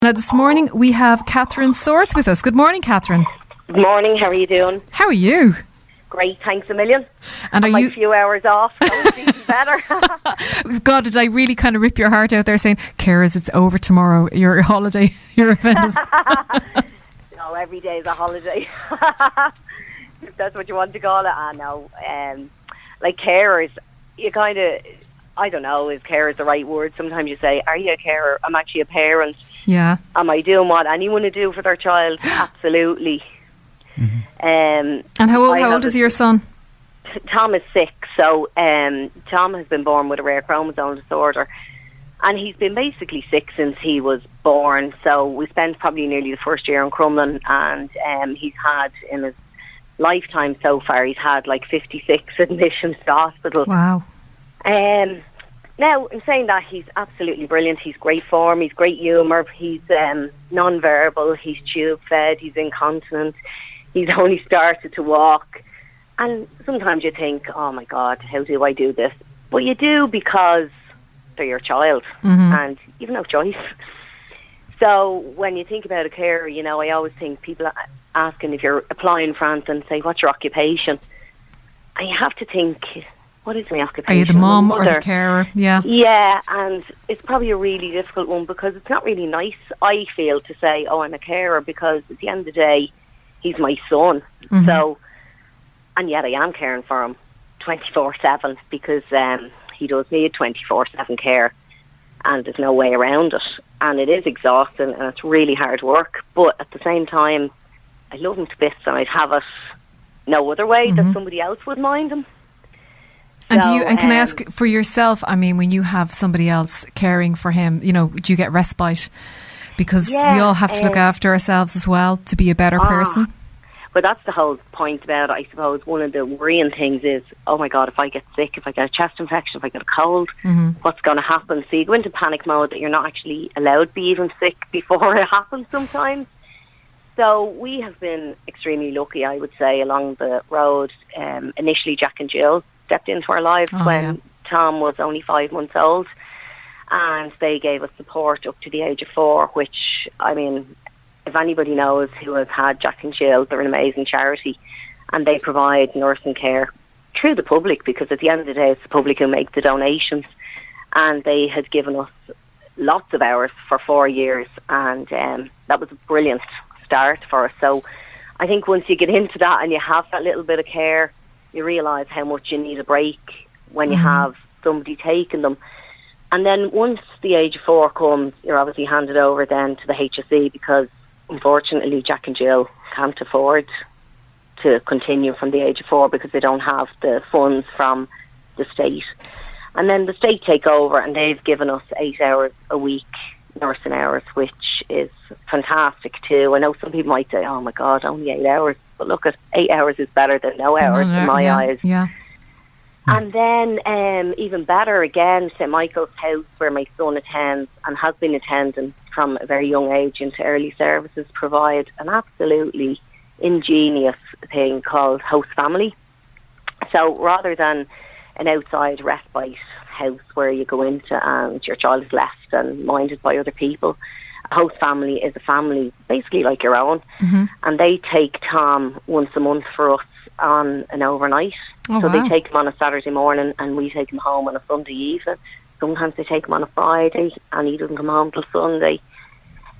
Now, this morning we have Catherine Swords with us. Good morning, Catherine. Good morning, how are you doing? How are you? Great, thanks a million. And a few hours off, so it's even better. God, did I really kind of rip your heart out there saying, Carers, it's over tomorrow, your holiday, your event is... No, every day is a holiday. If that's what you want to call it. I know. Like carers, you kind of, I don't know, is carers the right word? Sometimes you say, are you a carer? I'm actually a parent. Yeah. Am I doing what anyone would do for their child? Absolutely. Mm-hmm. And how old is your son? Tom is 6, so Tom has been born with a rare chromosome disorder, and he's been basically sick since he was born. So we spent probably nearly the first year in Crumlin, and he's had, in his lifetime so far, he's had like 56 admissions to hospital. Wow. Now, in saying that, he's absolutely brilliant. He's great form, he's great humour, he's non-verbal, he's tube-fed, he's incontinent, he's only started to walk. And sometimes you think, oh my God, how do I do this? But you do because they're your child, and you've no choice. So when you think about a carer, you know, I always think people asking if you're applying for anything, say, what's your occupation? And you have to think, what is my occupation? Are you the mum or the carer? Yeah. Yeah, and it's probably a really difficult one because it's not really nice, I feel, to say, oh, I'm a carer, because at the end of the day, he's my son. So, and yet I am caring for him 24/7 because he does need 24/7 care, and there's no way around it. And it is exhausting and it's really hard work. But at the same time, I love him to bits, and I'd have it no other way that somebody else would mind him. And can I ask for yourself, I mean, when you have somebody else caring for him, you know, do you get respite? Because we all have to look after ourselves as well to be a better person. But that's the whole point about it, I suppose. One of the worrying things is, oh my God, if I get sick, if I get a chest infection, if I get a cold, what's going to happen? So you go into panic mode that you're not actually allowed to be even sick before it happens sometimes. So we have been extremely lucky, I would say, along the road. Initially, Jack and Jill stepped into our lives when Tom was only 5 months old, and they gave us support up to the age of 4, which, I mean, if anybody knows who has had Jack and Jill, they're an amazing charity, and they provide nursing care through the public, because at the end of the day it's the public who make the donations, and they had given us lots of hours for 4 years, and that was a brilliant start for us. So I think once you get into that and you have that little bit of care, you realise how much you need a break when you have somebody taking them. And then once the age of 4 comes, you're obviously handed over then to the HSE, because unfortunately Jack and Jill can't afford to continue from the age of 4 because they don't have the funds from the state. And then the state take over, and they've given us 8 hours a week nursing hours, which is fantastic too. I know some people might say, oh my God, only 8 hours. But look, at 8 hours is better than no hours in my eyes. Yeah. And then even better again, St Michael's House, where my son attends and has been attending from a very young age into early services, provide an absolutely ingenious thing called Host Family. So rather than an outside respite house where you go into and your child is left and minded by other people, a host family is a family basically like your own, and they take Tom once a month for us on an overnight. They take him on a Saturday morning and we take him home on a Sunday evening. Sometimes they take him on a Friday and he doesn't come home till Sunday.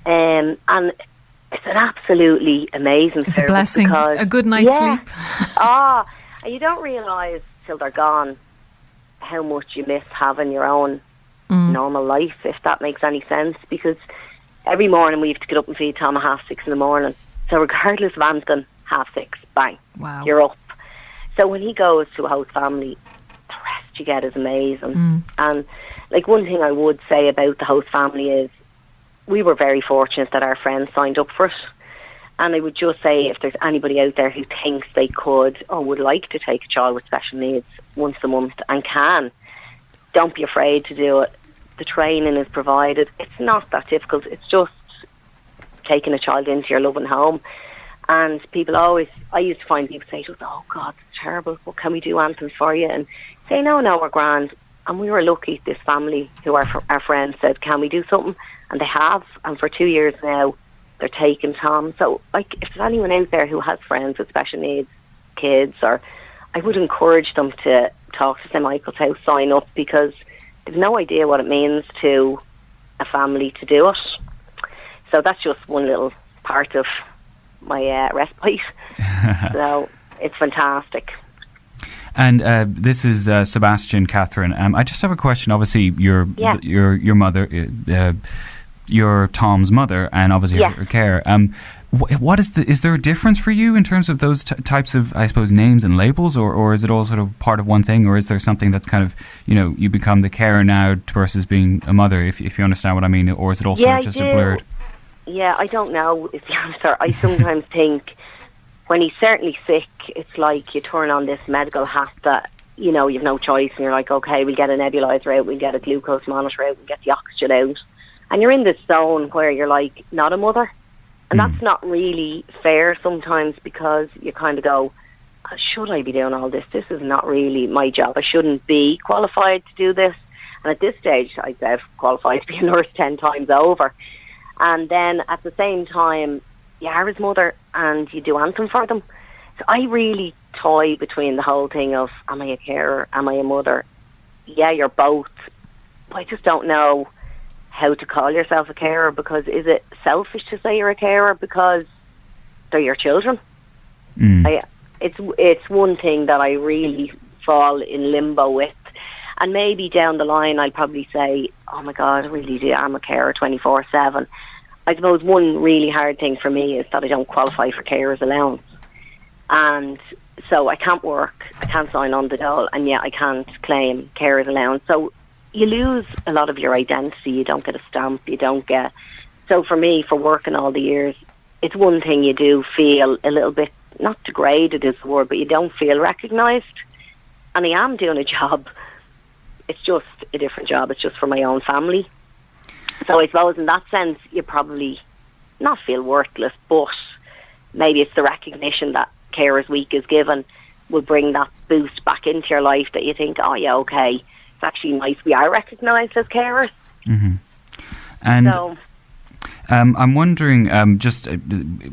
And it's an absolutely amazing service. It's a blessing, a good night's sleep. And you don't realise till they're gone how much you miss having your own normal life, if that makes any sense, because every morning we have to get up and feed Tom at 6:30 in the morning. So regardless of anything, 6:30, bang, you're up. So when he goes to a host family, the rest you get is amazing. And like one thing I would say about the host family is we were very fortunate that our friends signed up for it. And I would just say, if there's anybody out there who thinks they could or would like to take a child with special needs once a month and can, don't be afraid to do it. The training is provided. It's not that difficult. It's just taking a child into your loving home. And people always, I used to find people say to us, oh God, it's terrible, what can we do anything for you? And say, no, we're grand. And we were lucky, this family who our friends said, can we do something? And they have, and for 2 years now, they're taking Tom. So, like, if there's anyone out there who has friends with special needs kids, or I would encourage them to talk to St. Michael's House, sign up, because they've no idea what it means to a family to do it. So that's just one little part of my respite. So it's fantastic. And this is Sebastian, Catherine. I just have a question. Obviously, your mother, you're Tom's mother, and obviously her care. What is there a difference for you in terms of those types of, I suppose, names and labels, or is it all sort of part of one thing, or is there something that's kind of, you become the carer now versus being a mother, if you understand what I mean, or is it also just a blurred? Yeah, I don't know is the answer. I sometimes think when he's certainly sick, it's like you turn on this medical hat that, you've no choice, and you're like, okay, we'll get a nebulizer out, we'll get a glucose monitor out, we'll get the oxygen out. And you're in this zone where you're like, not a mother. And that's not really fair sometimes, because you kind of go, should I be doing all this? This is not really my job. I shouldn't be qualified to do this. And at this stage, I'd say I'm qualified to be a nurse 10 times over. And then at the same time, you are his mother and you do anything for them. So I really toy between the whole thing of, am I a carer? Am I a mother? Yeah, you're both. But I just don't know how to call yourself a carer, because is it selfish to say you're a carer because they're your children? It's one thing that I really fall in limbo with. And maybe down the line I'll probably say, oh my God, I really do, I'm a carer 24/7. I suppose one really hard thing for me is that I don't qualify for carers allowance. And so I can't work, I can't sign on the dole, and yet I can't claim carers allowance. So you lose a lot of your identity. You don't get a stamp. You don't get... So for me, for working all the years, it's one thing you do feel a little bit, not degraded is the word, but you don't feel recognised. And I am doing a job. It's just a different job. It's just for my own family. So I suppose in that sense, you probably not feel worthless, but maybe it's the recognition that Carers Week is given will bring that boost back into your life, that you think, oh yeah, okay, it's actually nice we are recognised as carers. Mm-hmm. And so, I'm wondering,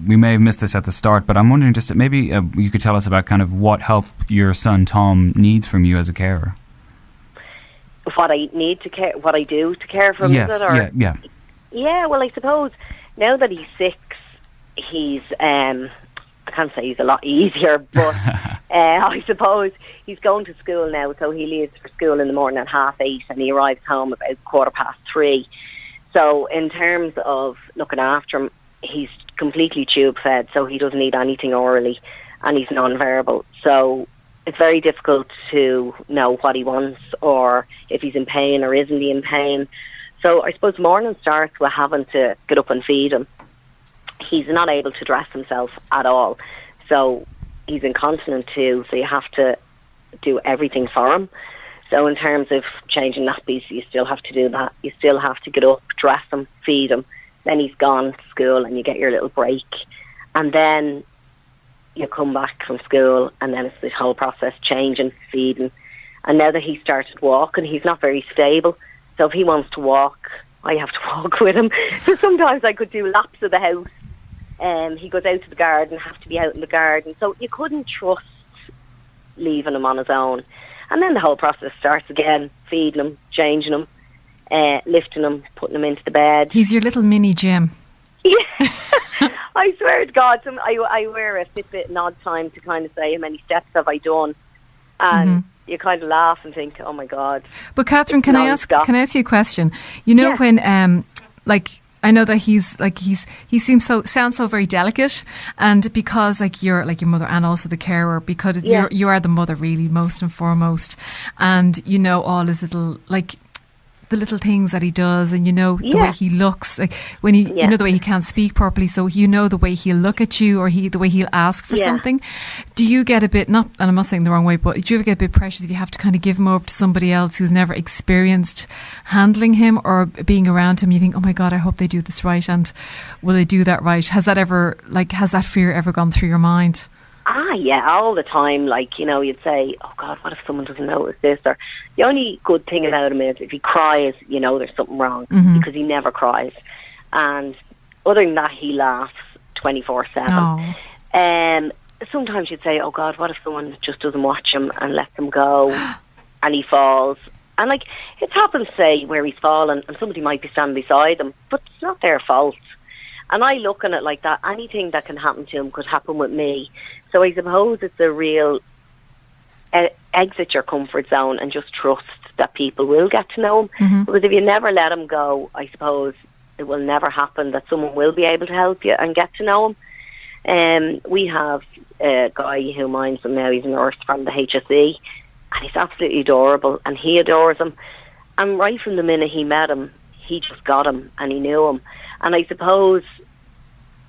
we may have missed this at the start, but I'm wondering just maybe you could tell us about kind of what help your son Tom needs from you as a carer. What I need to care, what I do to care for him, yes, is it? Or? Yeah. Yeah, well, I suppose now that he's 6, he's... I can't say he's a lot easier, but I suppose he's going to school now, so he leaves for school in the morning at 8:30 and he arrives home about 3:15. So in terms of looking after him, he's completely tube fed, so he doesn't eat anything orally, and he's non-verbal. So it's very difficult to know what he wants, or if he's in pain or isn't he in pain. So I suppose morning starts with having to get up and feed him. He's not able to dress himself at all, so he's incontinent too, so you have to do everything for him. So in terms of changing nappies, you still have to do that. You still have to get up, dress him, feed him. Then he's gone to school and you get your little break. And then you come back from school and then it's this whole process, changing, feeding. And now that he started walking, he's not very stable. So if he wants to walk, I have to walk with him. So sometimes I could do laps of the house. He goes out to the garden, have to be out in the garden. So you couldn't trust leaving him on his own. And then the whole process starts again, feeding him, changing him, lifting him, putting him into the bed. He's your little mini gym. Yeah. I swear to God, I wear a Fitbit an odd time to kind of say how many steps have I done. And you kind of laugh and think, oh my God. But Catherine, can I ask you a question? You know, when I know that he sounds so very delicate, and because you're like your mother and also the carer, because you are the mother really most and foremost, and you know all his little the little things that he does, and you know the way he looks, like when he you know the way he can't speak properly, so you know the way he'll look at you or the way he'll ask for something. Do you get a bit, not, and I'm not saying the wrong way, but do you ever get a bit precious if you have to kind of give him over to somebody else who's never experienced handling him or being around him? You think, oh my God, I hope they do this right, and will they do that right? Has that fear ever gone through your mind? Yeah, all the time. Like, you know, you'd say, oh God, what if someone doesn't notice this? Or the only good thing about him is if he cries, you know there's something wrong, because he never cries. And other than that, he laughs 24/7. Sometimes you'd say, oh God, what if someone just doesn't watch him and lets him go and he falls? And like, it's happened, say, where he's fallen and somebody might be standing beside him, but it's not their fault. And I look at it like that. Anything that can happen to him could happen with me. So I suppose it's a real exit your comfort zone and just trust that people will get to know him. Because if you never let him go, I suppose it will never happen that someone will be able to help you and get to know him. We have a guy who minds him now. He's a nurse from the HSE, and he's absolutely adorable, and he adores him. And right from the minute he met him, he just got him, and he knew him. And I suppose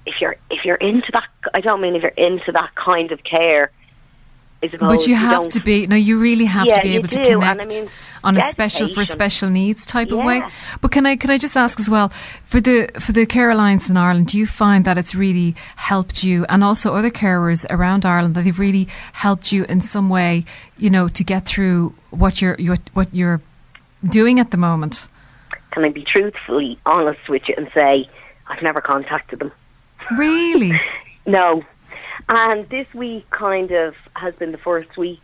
if you're into that, I don't mean if you're into that kind of care, I suppose. But you have to be. No, you really have to be able to connect on a special needs type of way. But can I just ask as well, for the Care Alliance in Ireland, do you find that it's really helped you, and also other carers around Ireland, that they've really helped you in some way, you know, to get through what you're doing at the moment? Can I be truthfully honest with you and say I've never contacted them? Really? No. And this week kind of has been the first week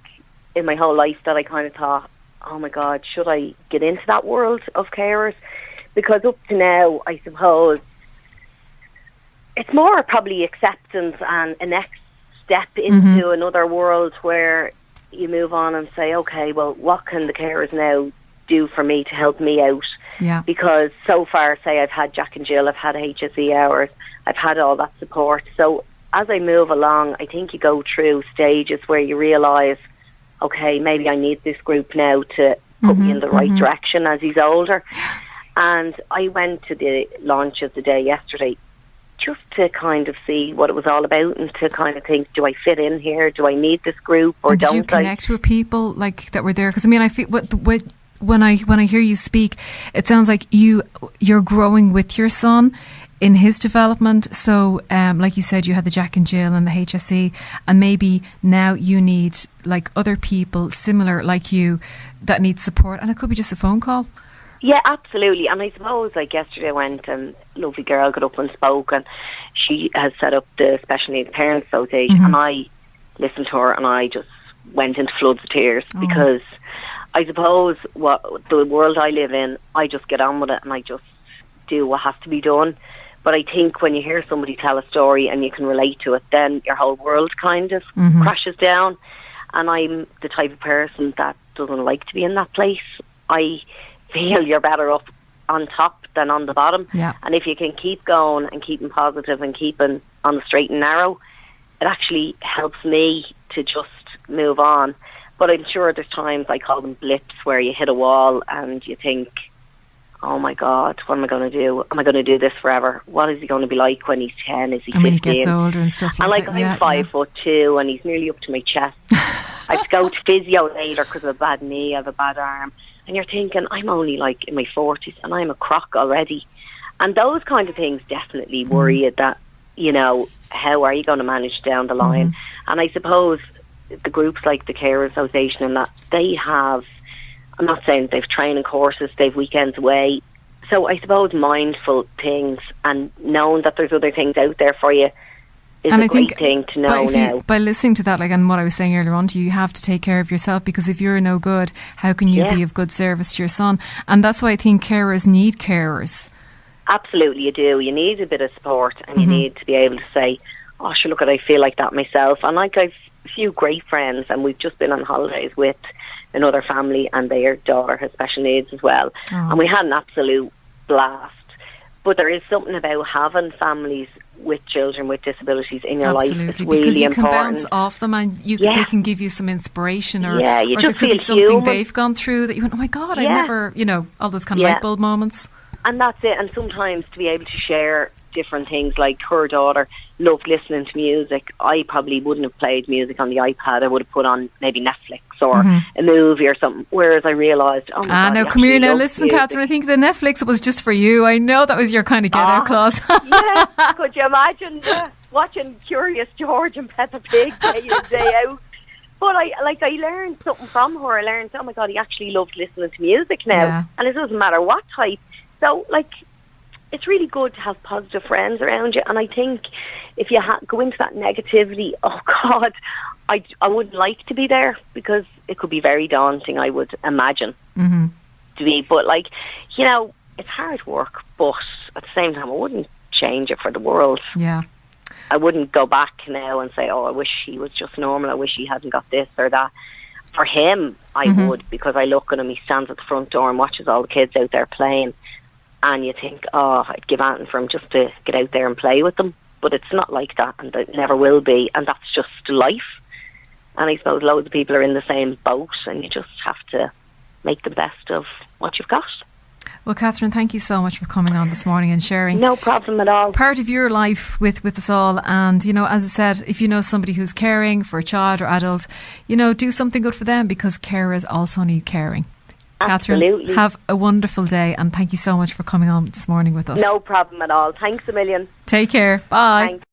in my whole life that I kind of thought, oh my God, should I get into that world of carers? Because up to now, I suppose, it's more probably acceptance and a next step into another world where you move on and say, okay, well, what can the carers now do for me to help me out? Yeah. Because so far, say, I've had Jack and Jill, I've had HSE hours, I've had all that support. So as I move along, I think you go through stages where you realise, okay, maybe I need this group now to put me in the right direction as he's older. And I went to the launch of the day yesterday just to kind of see what it was all about and to kind of think, do I fit in here? Do I need this group or don't I? Did you connect with people like that were there? Because I mean, I feel when I hear you speak, it sounds like you're growing with your son in his development. So like you said, you had the Jack and Jill and the HSE, and maybe now you need like other people similar like you that need support, and it could be just a phone call. Yeah, absolutely. And I suppose like yesterday I went and a lovely girl got up and spoke, and she has set up the Special Needs Parents Association, and I listened to her and I just went into floods of tears because I suppose what the world I live in, I just get on with it and I just do what has to be done. But I think when you hear somebody tell a story and you can relate to it, then your whole world kind of crashes down. And I'm the type of person that doesn't like to be in that place. I feel you're better up on top than on the bottom. Yeah. And if you can keep going and keeping positive and keeping on the straight and narrow, it actually helps me to just move on. But I'm sure there's times, I call them blips, where you hit a wall and you think, oh my God, what am I going to do? Am I going to do this forever? What is he going to be like when he's 10? Is he 15? And when he gets older and stuff like that. And I'm 5'2" and he's nearly up to my chest. I have to go to physio later because of a bad knee, I have a bad arm. And you're thinking, I'm only like in my 40s and I'm a crock already. And those kind of things definitely worry you that, you know, how are you going to manage down the line? And I suppose the groups like the Care Association and that, they have, I'm not saying they've training courses, they've weekends away. So I suppose mindful things and knowing that there's other things out there for you is a great thing to know now. By listening to that, like, and what I was saying earlier on to you, you have to take care of yourself, because if you're no good, how can you be of good service to your son? And that's why I think carers need carers. Absolutely, you do. You need a bit of support, and you need to be able to say, oh, sure, look, I feel like that myself. And like, I've a few great friends, and we've just been on holidays with another family, and their daughter has special needs as well. And we had an absolute blast. But there is something about having families with children with disabilities in your life. It's really because you important. can bounce off them, and they can give you some inspiration, or, you or just there could be something human. they've gone through that you went, oh my God, I've never, you know, all those kind of light bulb moments. And that's it. And sometimes to be able to share different things, like her daughter loved listening to music. I probably wouldn't have played music on the iPad. I would have put on maybe Netflix or a movie or something. Whereas I realised, oh my God, now come here now. Listen, music. Catherine, I think the Netflix was just for you. I know that was your kind of get-out clause. Yeah, could you imagine? watching Curious George and Peppa Pig day in, day out. But I learned something from her. I learned, oh my God, he actually loves listening to music now. And it doesn't matter what type. So, it's really good to have positive friends around you. And I think if you go into that negativity, oh God, I wouldn't like to be there, because it could be very daunting, I would imagine, to be. But, it's hard work. But at the same time, I wouldn't change it for the world. Yeah. I wouldn't go back now and say, oh, I wish he was just normal. I wish he hadn't got this or that. For him, I would, because I look at him, he stands at the front door and watches all the kids out there playing. And you think, oh, I'd give anything for him just to get out there and play with them. But it's not like that, and it never will be. And that's just life. And I suppose loads of people are in the same boat, and you just have to make the best of what you've got. Well, Catherine, thank you so much for coming on this morning and sharing. No problem at all. Part of your life with us all. And, as I said, if you know somebody who's caring for a child or adult, do something good for them, because carers also need caring. Absolutely. Catherine, have a wonderful day, and thank you so much for coming on this morning with us. No problem at all. Thanks a million. Take care. Bye. Thanks.